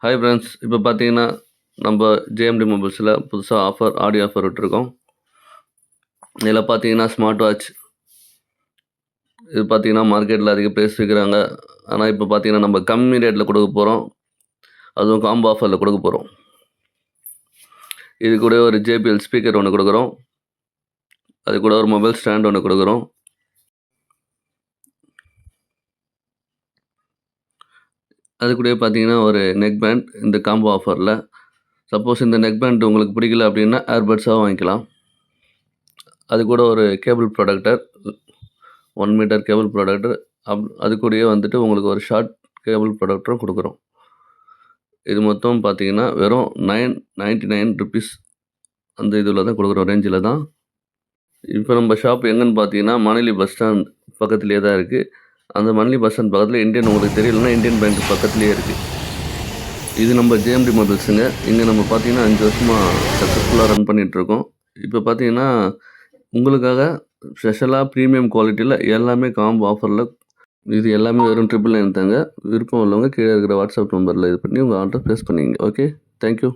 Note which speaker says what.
Speaker 1: Hi friends. இப்போ பார்த்தீங்கன்னா, நம்ப ஜேஎம்டி மொபைல்ஸில புதுசா ஆடியோ ஆஃபர் விட்டுருக்கோம். இதில பார்த்தீங்கன்னா, ஸ்மார்ட் வாட்ச் இது பார்த்தீங்கன்னா, மார்க்கெட்டில அதிக பிரைஸ் விக்கிறாங்க. ஆனா, இப்போ பார்த்தீங்கன்னா, நம்ம கம்மி ரேட்ல குடுக்க போறோம். அதுவும் காம்போ ஆஃபர்ல குடுக்க போறோம். இது கூடவே ஒரு JBL ஸ்பீக்கர் ஒண்ணு குடுக்குறோம். அது கூட ஒரு மொபைல் ஸ்டாண்ட் ஒண்ணு குடுக்குறோம். அது கூடவே பார்த்தீங்கன்னா, ஒரு நெக் பேண்ட் இந்த காம்போ ஆஃபர்ல. சப்போஸ் இந்த நெக் பேண்ட் உங்களுக்கு பிடிக்கல அப்டின்னா, ஏர்பட்ஸாவும் வாங்கிக்கலாம். அது கூட ஒரு cable protector 1 meter cable protector அது கூடயே வந்துட்டு உங்களுக்கு ஒரு ஷார்ட் கேபிள் ப்ரொடக்டரும் குடுக்குறோம். இது மொத்தம் பார்த்தீங்கன்னா, வெறும் ₹999 அந்த இதில தான் குடுக்குறோம் ரேஞ்சில தான். இப்போ நம்ம ஷாப் எங்கன்னு பார்த்தீங்கன்னா, மானிலி பஸ் ஸ்டாண்ட் பக்கத்திலேயே தான் இருக்கு. அந்த மானிலி பஸ் ஸ்டாண்ட் பக்கத்தில இந்தியன் உங்களுக்கு தெரியலன்னா, இந்தியன் பேங்க் பக்கத்திலேயே இருக்கு. இது நம்ம ஜேஎம்டி மொபைல்ஸுங்க. இங்க நம்ம பார்த்தீங்கன்னா 5 வருஷமா சக்சஸ்ஃபுல்லா ரன் பண்ணிட்டுருக்கோம். இப்போ பார்த்தீங்கன்னா, உங்களுக்காக ஸ்பெஷலா பிரீமியம் குவாலிட்டில எல்லாமே காம்போ ஆஃபர்ல இது எல்லாமே வெறும் 999 தாங்க. விருப்பம் உள்ளவங்க கீழ இருக்கிற வாட்ஸ்அப் நம்பர்ல இது பண்ணி உங்க ஆர்டர் பிளேஸ் பண்ணிக்கங்க. ஓகே. Thank you.